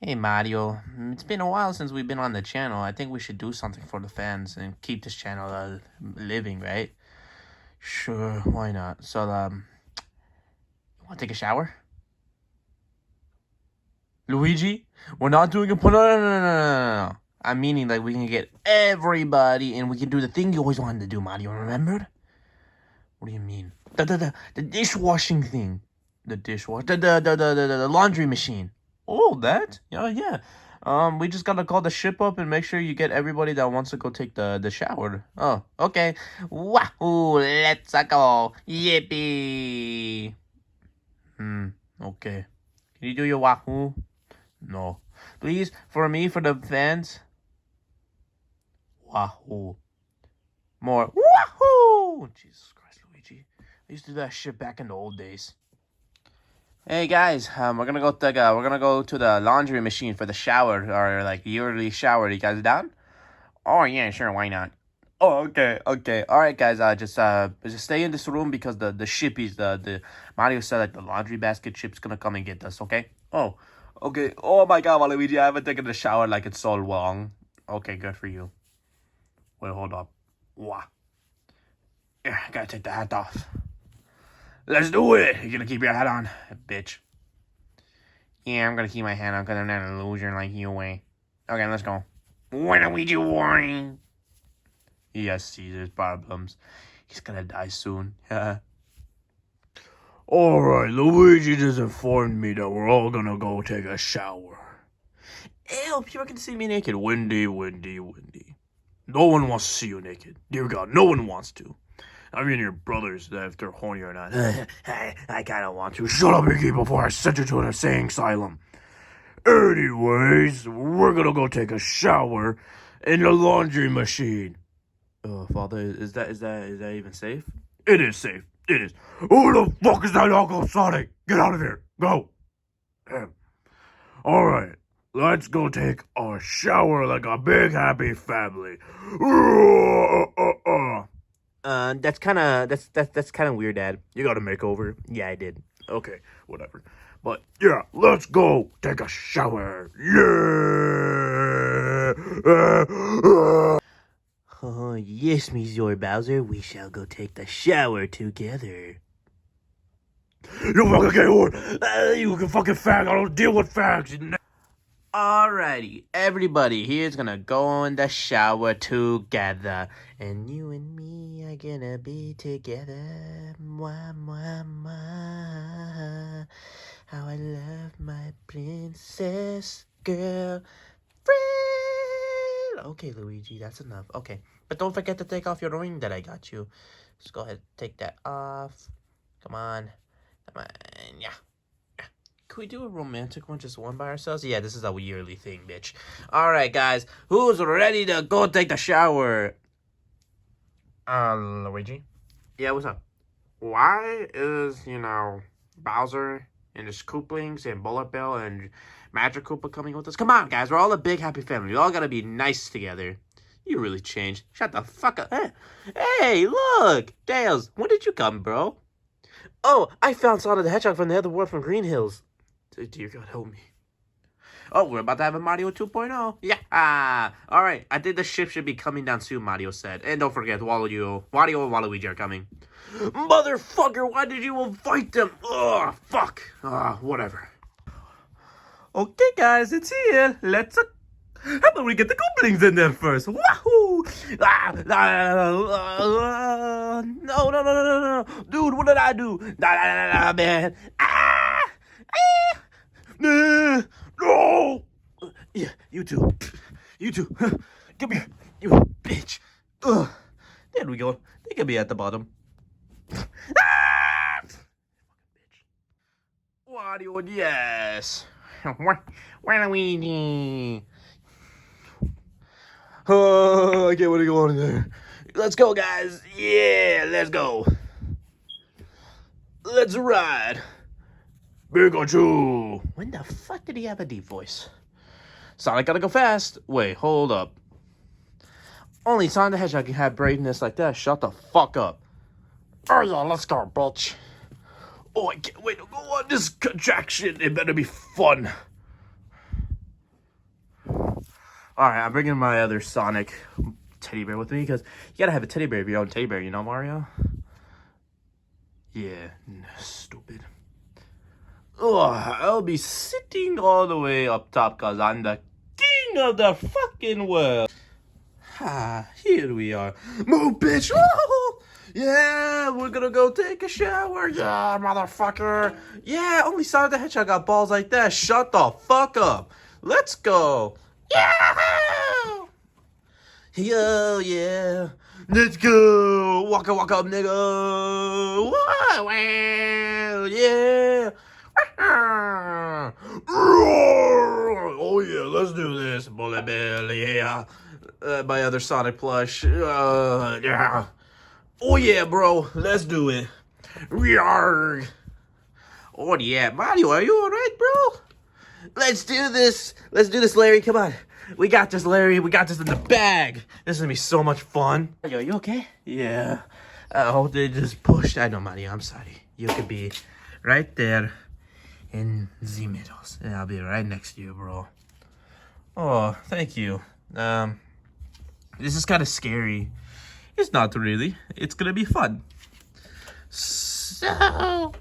Hey Mario, it's been a while since we've been on the channel. I think we should do something for the fans and keep this channel living, right? Sure, why not? So, want to take a shower? Luigi? We're not doing a... No. I'm meaning like we can get everybody and we can do the thing you always wanted to do, Mario, remember? What do you mean? The dishwashing thing. The dishwash... The laundry machine. Oh, that? Yeah. We just gotta call the ship up and make sure you get everybody that wants to go take the shower. Oh, okay. Wahoo! Let's go! Yippee! Okay. Can you do your wahoo? No. Please, for me, for the fans. Wahoo. More. Wahoo! Jesus Christ, Luigi. I used to do that shit back in the old days. Hey guys, we're gonna go to the laundry machine for the shower, or like yearly shower. You guys down? Oh yeah, sure, why not? Oh, okay. All right, guys. Just stay in this room because the shippies, the Mario said like the laundry basket ship's gonna come and get us. Okay. Oh, okay. Oh my God, Waluigi, I haven't taken a shower like it's so long. Okay, good for you. Wait, hold up. Wow. Yeah, I gotta take the hat off. Let's do it. You're gonna keep your hat on, bitch. Yeah, I'm gonna keep my hat on because I'm not a loser like you, way. Okay, let's go. What are we doing? He has Caesar's problems. He's gonna die soon. Alright, Luigi just informed me that we're all gonna go take a shower. Ew, people can see me naked. Windy. No one wants to see you naked. Dear God, no one wants to. I mean your brothers, if they're horny or not. I kinda want to. Shut up, Iggy, before I send you to an insane asylum. Anyways, we're gonna go take a shower in the laundry machine. Father, is that even safe? It is safe. It is. Who the fuck is that Uncle Sonic? Get out of here. Go. Alright, let's go take a shower like a big happy family. That's kind of weird, Dad. You got a makeover? Yeah, I did. Okay, whatever. But yeah, let's go take a shower. Yeah. Oh yes, Monsieur Bowser. We shall go take the shower together. You fucking K-word! You can fucking fag. I don't deal with fags. Alrighty, everybody here's gonna go in the shower together. And you and me are gonna be together. Mwah, mwah, mwah. How I love my princess girl friend. Okay, Luigi, that's enough. Okay, but don't forget to take off your ring that I got you. Just go ahead, take that off. Come on. Yeah. Can we do a romantic one, just one by ourselves? Yeah, this is a yearly thing, bitch. Alright, guys. Who's ready to go take the shower? Luigi? Yeah, what's up? Why is, Bowser and his Kooplings and Bullet Bill and Magic Koopa coming with us? Come on, guys. We're all a big, happy family. We all gotta be nice together. You really changed. Shut the fuck up. Hey, look! Tails, when did you come, bro? Oh, I found Sonic the Hedgehog from the other world from Green Hills. Dear God, help me. Oh, we're about to have a Mario 2.0. Yeah. All right. I think the ship should be coming down soon, Mario said. And don't forget, Wario and Waluigi are coming. Motherfucker, why did you invite them? Ugh, fuck. Whatever. Okay, guys, it's here. Let's... How about we get the Kooplings in there first? Wahoo! No. Dude, what did I do? Man. No! Yeah, you two. Come here, you bitch. There we go. They can be at the bottom. Wario, yes. Waluigi. Oh, I can't wait to go on in there. Let's go, guys. Yeah, let's go. Let's ride. Pikachu! When the fuck did he have a deep voice? Sonic gotta go fast. Wait, hold up. Only Sonic the Hedgehog can have braveness like that. Shut the fuck up. Oh yeah, let's go, bitch. Oh, I can't wait to go on this contraction. It better be fun. Alright, I'm bringing my other Sonic teddy bear with me because you gotta have a teddy bear if you own a teddy bear, you know, Mario? Yeah, stupid. Oh, I'll be sitting all the way up top because I'm the king of the fucking world. Ah, here we are. Move, bitch! Woo! Yeah, we're gonna go take a shower. Yeah, motherfucker. Yeah, only Sonic the Hedgehog got balls like that. Shut the fuck up. Let's go. Yeah! Yo, yeah. Let's go. Waka waka up, nigga. Wow, wow, yeah. Oh yeah, let's do this, Bullet Bill, yeah. My other Sonic plush, yeah. Oh yeah, bro, let's do it. Yarg. Oh yeah, Mario, are you alright, bro? Let's do this. Let's do this, Larry, come on. We got this, Larry, we got this in the bag. This is gonna be so much fun. Mario, you okay? Yeah. Oh, they just pushed. I know, Mario, I'm sorry. You could be right there. In the middle. And I'll be right next to you, bro. Oh, thank you. This is kind of scary. It's not really. It's gonna be fun. So,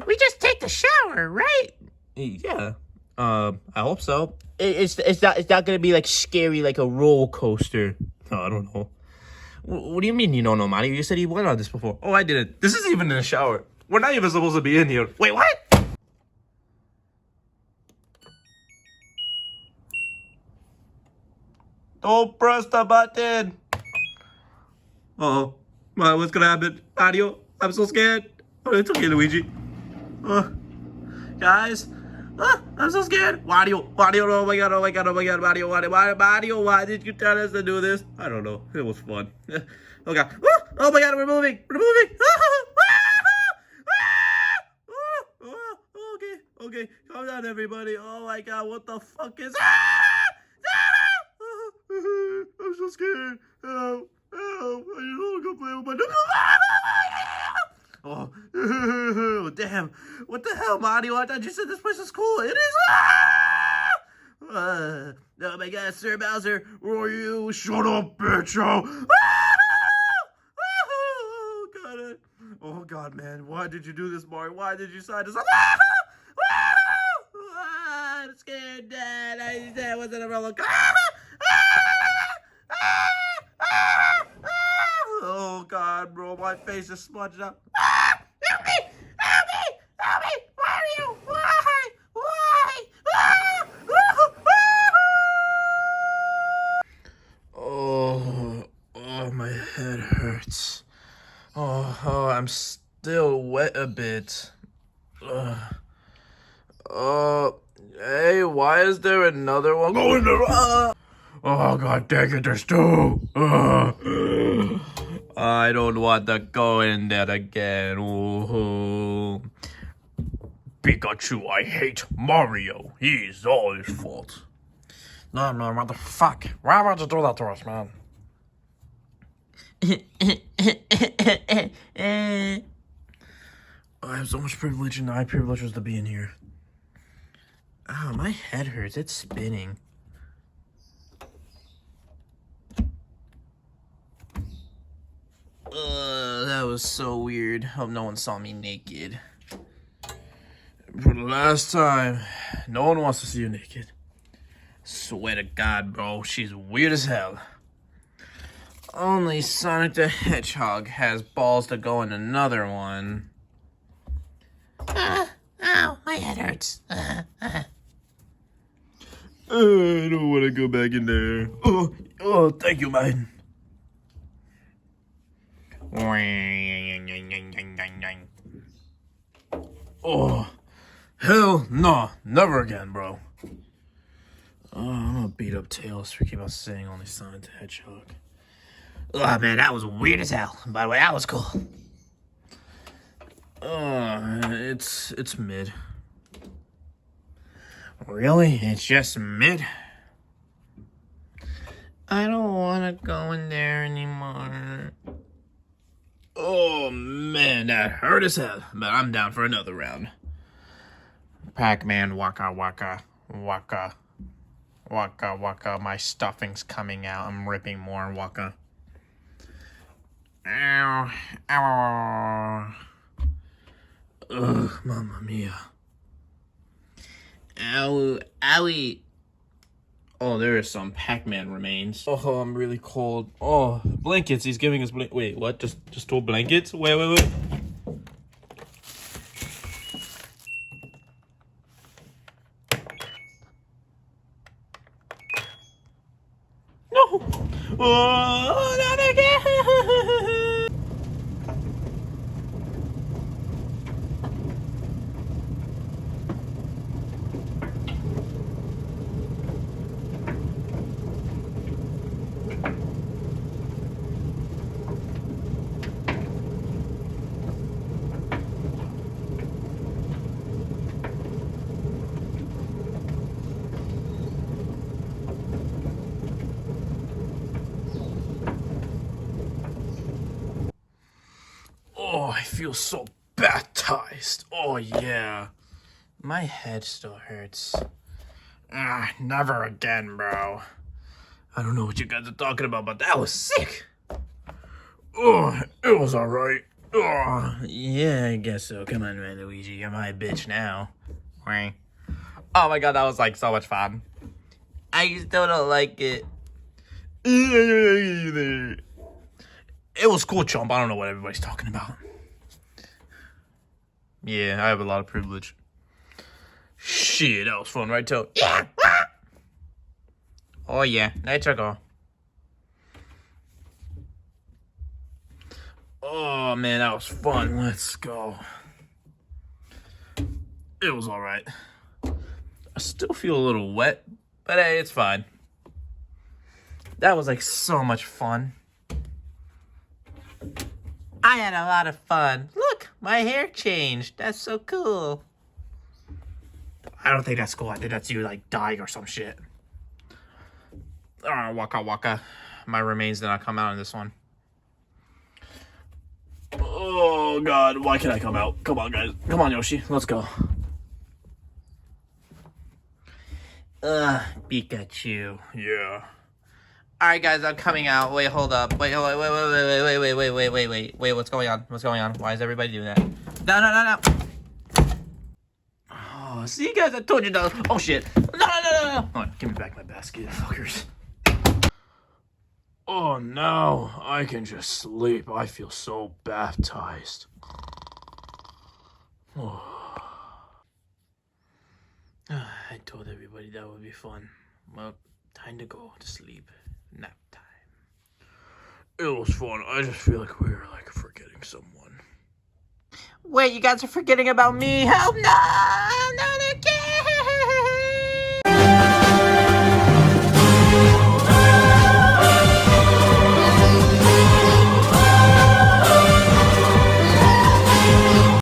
we just take the shower, right? Yeah. I hope so. It's not gonna be like scary, like a roller coaster. No, I don't know. What do you mean you don't know, Mario? You said you went on this before. Oh, I didn't. This isn't even in the shower. We're not even supposed to be in here. Wait, what? Don't press the button. Uh-oh. What's gonna happen? Mario, I'm so scared. Oh, it's okay, Luigi. Guys. I'm so scared. Mario, oh my god, Mario, why did you tell us to do this? I don't know. It was fun. Oh god. Oh my god, we're moving. Okay, calm down, everybody. Oh my god, what the fuck is I'm so scared. Help. I just want to go play with my Oh, damn. What the hell, Mario? I thought you said this place is cool. It is. Oh my god, Sir Bowser. Who are you? Shut up, bitch. Oh god, man. Why did you do this, Mario? Why did you sign this? I'm scared, Dad. I wasn't a roller coaster. Oh god, bro, my face is smudged up. Help me! Mario! Why? Oh, my head hurts. Oh, I'm still wet a bit. Hey, why is there another one going to? Oh god dang it, there's two! I don't want to go in there again. Ooh. Pikachu, I hate Mario. He's all his fault. No, what the fuck? Why would you do that to us, man? I have so much privilege, and my privilege was to be in here. Oh, my head hurts. It's spinning. That was so weird. Hope no one saw me naked. For the last time, no one wants to see you naked. Swear to God, bro, she's weird as hell. Only Sonic the Hedgehog has balls to go in another one. Ow, my head hurts. I don't want to go back in there. Oh, thank you, man. Oh, hell no, never again, bro. Oh, I'm gonna beat up Tails for keep on saying only Sonic the Hedgehog. Oh man, that was weird as hell. By the way, that was cool. It's mid. Really? It's just mid? I don't want to go in there anymore. Oh man, that hurt as hell. But I'm down for another round. Pac-Man, waka waka waka. Waka waka, my stuffing's coming out. I'm ripping more, waka. Ow. Ow. Ugh, mamma mia. Ow. Owie. Oh, there is some Pac-Man remains. Oh, I'm really cold. Oh, blankets. He's giving us wait, what? Just 2 blankets? Wait. No! Oh, not again! Oh, I feel so baptized. Oh, yeah. My head still hurts. Ah, never again, bro. I don't know what you guys are talking about, but that was sick. Oh, it was alright. Oh, yeah, I guess so. Come on, man, Luigi. You're my bitch now. Oh my god, that was like so much fun. I still don't like it. It was cool, chump. I don't know what everybody's talking about. Yeah, I have a lot of privilege. Shit, that was fun, right, Toad? Yeah. Oh, yeah. Let's go. Oh, man, that was fun. Let's go. It was alright. I still feel a little wet, but hey, it's fine. That was like so much fun. I had a lot of fun. Look, my hair changed. That's so cool. I don't think that's cool. I think that's you like dying or some shit. Waka waka. My remains did not come out in this one. Oh god, why can't I come out? Come on, guys. Come on, Yoshi. Let's go. Pikachu. Yeah. Alright, guys, I'm coming out. Wait, hold up. Wait, what's going on? What's going on? Why is everybody doing that? No. Oh, see, guys, I told you that. Oh, shit. No. Oh, give me back my basket, fuckers. Oh, no. I can just sleep. I feel so baptized. Oh. I told everybody that would be fun. Well, time to go to sleep. Nap time. It was fun. I just feel like we were like forgetting someone. Wait, you guys are forgetting about me? Help, no!